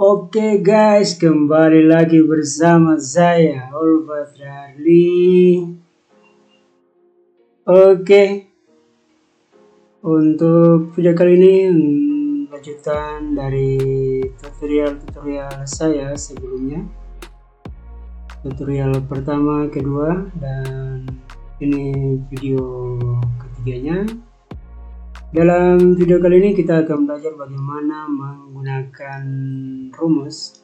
Oke guys, kembali lagi bersama saya Ulfa Trarli. Oke, untuk video kali ini lanjutan dari tutorial saya sebelumnya. Tutorial pertama, kedua, dan ini video ketiganya. Dalam video kali ini kita akan belajar bagaimana menggunakan rumus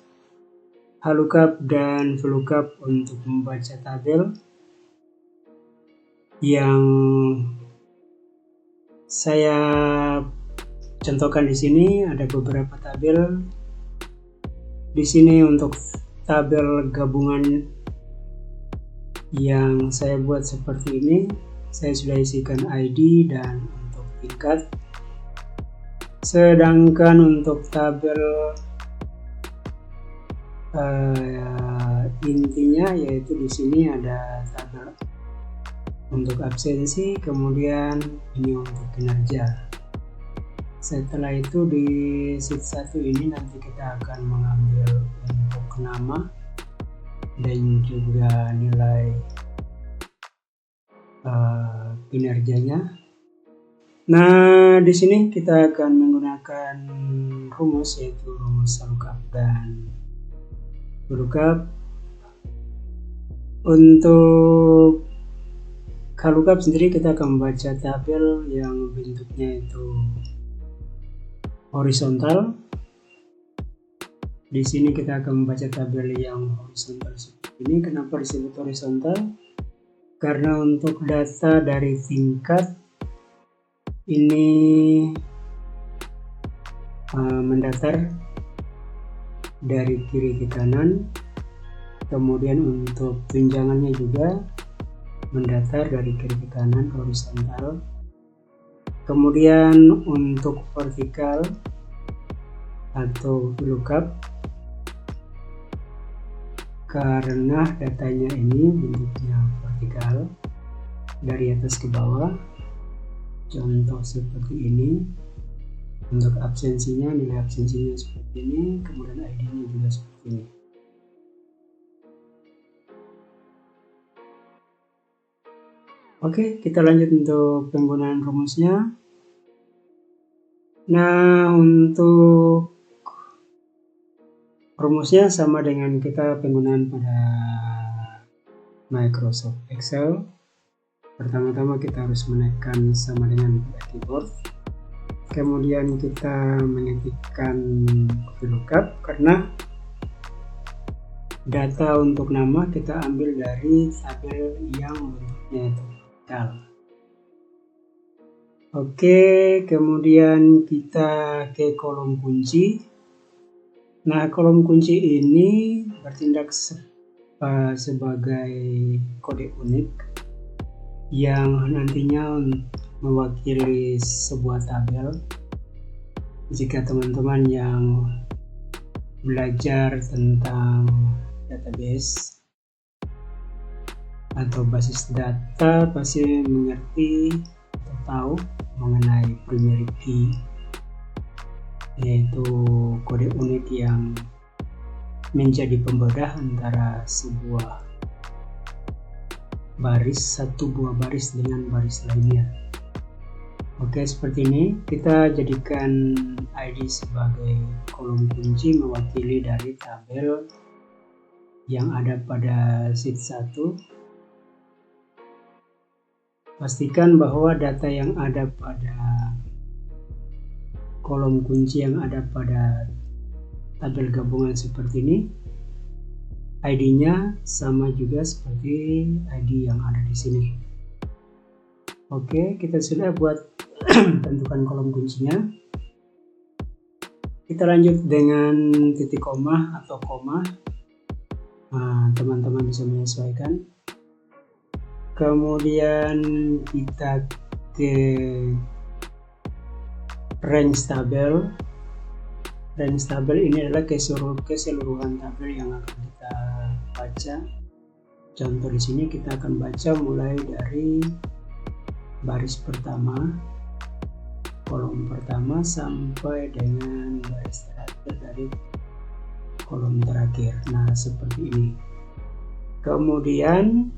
VLOOKUP dan VLOOKUP untuk membaca tabel yang saya contohkan di sini. Ada beberapa tabel di sini untuk tabel gabungan yang saya buat seperti ini. Saya sudah isikan ID dan tingkat. Sedangkan untuk tabel intinya yaitu di sini ada tabel untuk absensi, kemudian ini untuk kinerja. Setelah itu di sheet 1 ini nanti kita akan mengambil untuk nama dan juga nilai kinerjanya. Nah, di sini kita akan menggunakan rumus yaitu rumus VLOOKUP dan VLOOKUP. Untuk VLOOKUP sendiri kita akan membaca tabel yang bentuknya itu horizontal. Di sini kita akan membaca tabel yang horizontal seperti ini. Kenapa disebut horizontal? Karena untuk data dari tingkat ini mendatar dari kiri ke kanan, kemudian untuk tunjangannya juga mendatar dari kiri ke kanan horizontal. Kemudian untuk vertikal atau VLOOKUP, karena datanya ini bentuknya vertikal dari atas ke bawah. Contoh seperti ini. Untuk absensinya, nilai absensinya seperti ini, kemudian ID-nya juga seperti ini. Oke, kita lanjut untuk penggunaan rumusnya. Nah, untuk rumusnya sama dengan kita penggunaan pada Microsoft Excel. Pertama-tama kita harus menekan sama dengan pada keyboard, kemudian kita mengetikkan VLOOKUP karena data untuk nama kita ambil dari tabel yang bentuknya itu vertikal. Oke, kemudian kita ke kolom kunci. Nah, kolom kunci ini bertindak sebagai kode unik yang nantinya mewakili sebuah tabel. Jika teman-teman yang belajar tentang database atau basis data pasti mengerti atau tahu mengenai primary key, yaitu kode unik yang menjadi pembeda antara sebuah satu buah baris dengan baris lainnya. Oke, seperti ini. Kita jadikan ID sebagai kolom kunci mewakili dari tabel yang ada pada sheet 1. Pastikan bahwa data yang ada pada kolom kunci yang ada pada tabel gabungan seperti ini, ID-nya sama juga seperti ID yang ada di sini. Oke, kita sudah buat tentukan kolom kuncinya. Kita lanjut dengan titik koma atau koma. Nah, teman-teman bisa menyesuaikan. Kemudian kita ke range tabel. Range tabel ini adalah keseluruhan tabel yang akan kita baca. Contoh di sini kita akan baca mulai dari baris pertama, kolom pertama sampai dengan baris terakhir dari kolom terakhir. Nah, seperti ini. Kemudian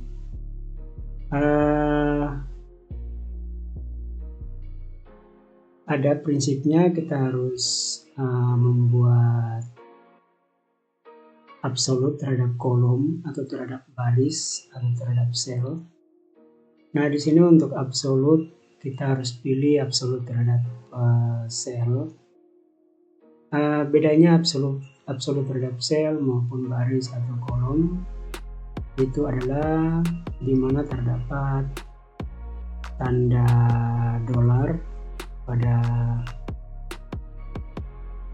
ada prinsipnya, kita harus membuat absolut terhadap kolom atau terhadap baris atau terhadap sel. Nah, di sini untuk absolut kita harus pilih absolut terhadap sel. Bedanya absolut terhadap sel maupun baris atau kolom itu adalah di mana terdapat tanda dolar pada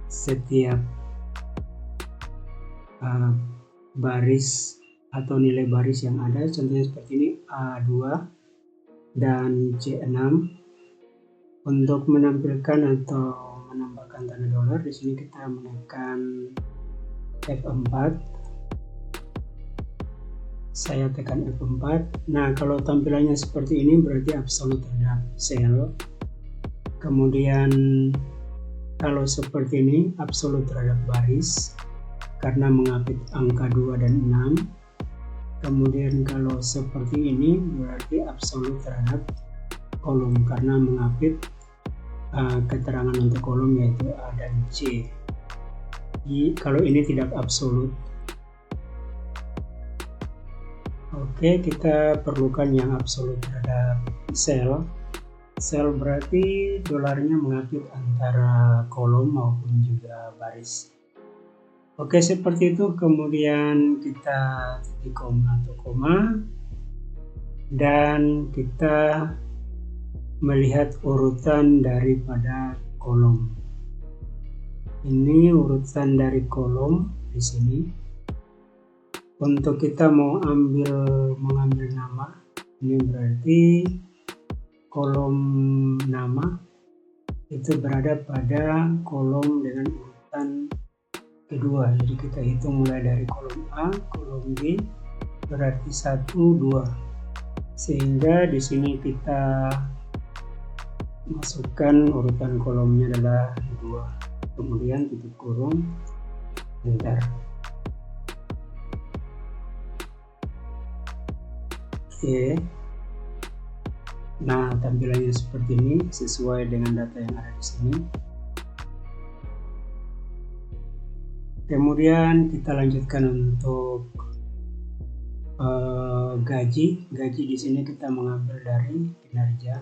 setiap baris atau nilai baris yang ada. Contohnya seperti ini, A2 dan C6. Untuk menampilkan atau menambahkan tanda dolar, di sini kita menekan F4. Saya tekan F4. Nah, kalau tampilannya seperti ini berarti absolut terhadap sel. Kemudian kalau seperti ini absolut terhadap baris karena mengapit angka 2 dan 6. Kemudian kalau seperti ini berarti absolut terhadap kolom karena mengapit keterangan untuk kolom yaitu A dan C. Kalau ini tidak absolut. Oke, kita perlukan yang absolut terhadap sel. Sel berarti dolarnya mengapit antara kolom maupun juga baris. Oke, seperti itu. Kemudian kita titik koma atau koma dan kita melihat urutan daripada kolom. Ini urutan dari kolom di sini. Untuk kita mau mengambil nama, ini berarti kolom nama itu berada pada kolom dengan urutan kedua. Jadi kita hitung mulai dari kolom A, kolom B berarti 1, 2. Sehingga di sini kita masukkan urutan kolomnya adalah 2. Kemudian tutup kurung, enter. Oke. Nah, tampilannya seperti ini sesuai dengan data yang ada di sini. Kemudian kita lanjutkan untuk gaji. Gaji di sini kita mengambil dari kinerja.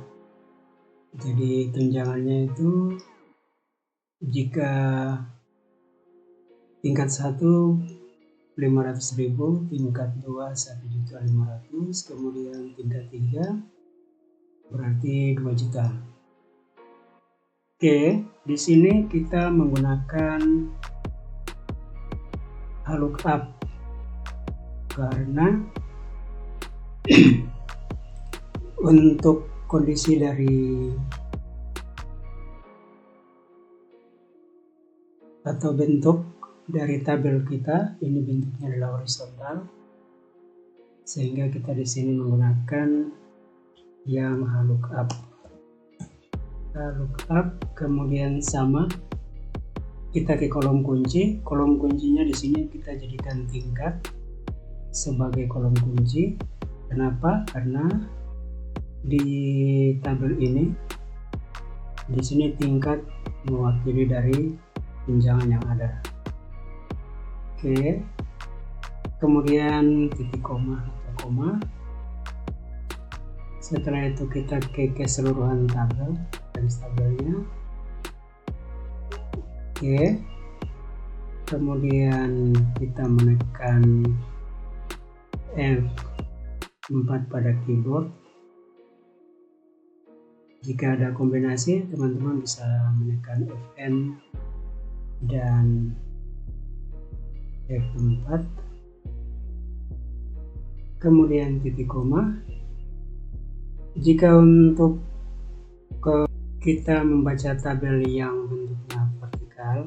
Jadi tunjangannya itu jika tingkat 1 500.000, tingkat 2 1.500.000, kemudian tingkat 3 berarti 2 juta. Oke, di sini kita menggunakan lookup karena untuk kondisi dari atau bentuk dari tabel kita, ini bentuknya adalah horizontal, sehingga kita di sini menggunakan yang lookup. Lookup kemudian sama, kita ke kolom kunci. Kolom kuncinya di sini kita jadikan tingkat sebagai kolom kunci. Kenapa? Karena di tabel ini di sini tingkat mewakili dari tunjangan yang ada. Oke. Kemudian titik koma atau koma. Setelah itu kita ke keseluruhan tabel, garis tabelnya. Oke. Kemudian kita menekan F4 pada keyboard. Jika ada kombinasi, teman-teman bisa menekan Fn dan F4. Kemudian titik koma. Jika untuk kita membaca tabel yang bentuknya vertikal,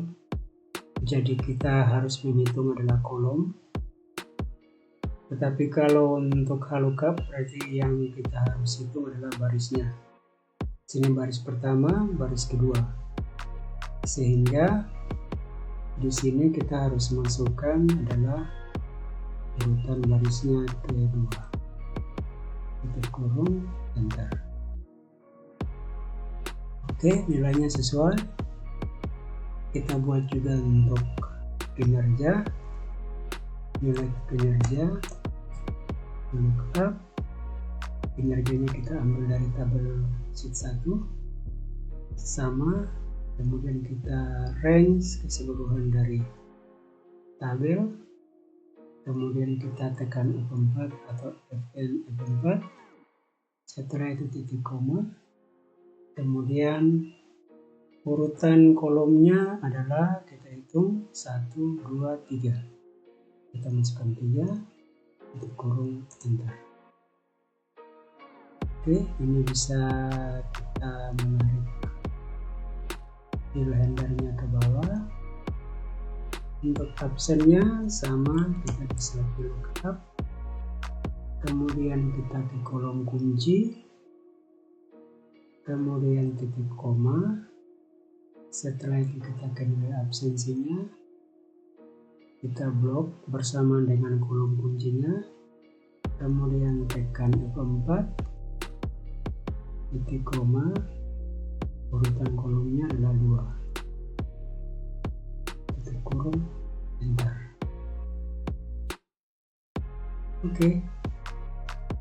jadi kita harus menghitung adalah kolom. Tetapi kalau untuk lookup berarti yang kita harus hitung adalah barisnya. Sini baris pertama, baris kedua. Sehingga Di sini kita harus masukkan adalah urutan barisnya kedua, titik kurung, enter. Oke, nilainya sesuai. Kita buat juga untuk kinerja, nilai kinerja, lookup. Kinerjanya kita ambil dari tabel sheet 1 sama, kemudian kita range keseluruhan dari tabel, kemudian kita tekan F4 atau Fn F4, setelah itu titik koma, kemudian urutan kolomnya adalah kita hitung 1, 2, 3, kita masukkan 3, titik kurung, enter. Oke, ini bisa kita menarik file hendernya ke bawah. Untuk absennya sama, kita bisa pilih lookup, kemudian kita ke kolom kunci, kemudian titik koma, setelah itu kita ke nilai absensinya, kita blok bersama dengan kolom kuncinya, kemudian tekan F4, titik koma, urutan kolomnya adalah 2, titik kurung, enter. Oke,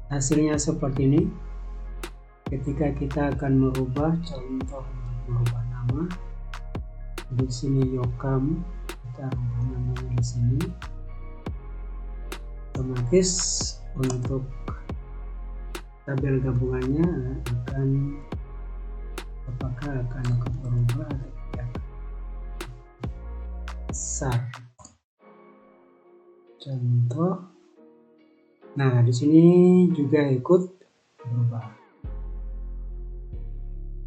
hasilnya seperti ini. Ketika kita akan merubah, contoh merubah nama, di sini Yokam, kita rubah namanya di sini, otomatis untuk tabel gabungannya akan apakah akan berubah atau tidak. SAR contoh, nah di sini juga ikut berubah.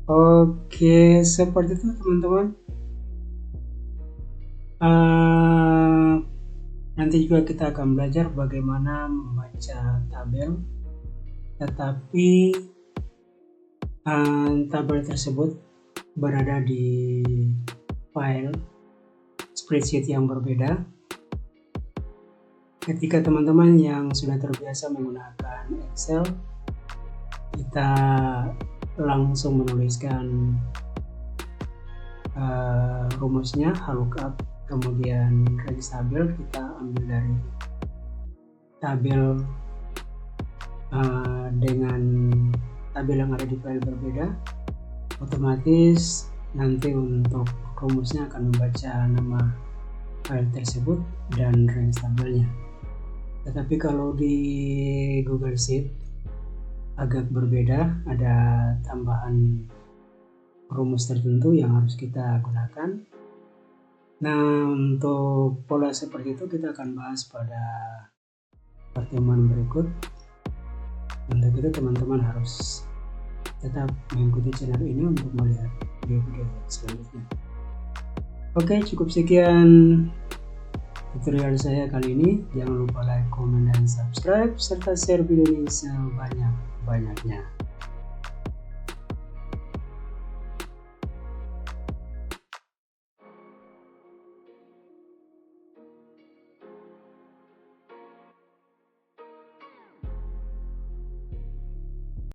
Oke, seperti itu teman-teman. Nanti juga kita akan belajar bagaimana membaca tabel, tetapi tabel tersebut berada di file spreadsheet yang berbeda. Ketika teman-teman yang sudah terbiasa menggunakan Excel, kita langsung menuliskan rumusnya, lookup, kemudian range tabel kita ambil dari tabel dengan tabel yang ada di file berbeda, otomatis nanti untuk rumusnya akan membaca nama file tersebut dan range tabelnya. Tetapi kalau di Google Sheet agak berbeda, ada tambahan rumus tertentu yang harus kita gunakan. Nah, untuk pola seperti itu kita akan bahas pada pertemuan berikut. Untuk itu teman-teman harus tetap mengikuti channel ini untuk melihat video-video selanjutnya. Oke, cukup sekian tutorial saya kali ini. Jangan lupa like, comment, dan subscribe, serta share video ini sebanyak-banyaknya.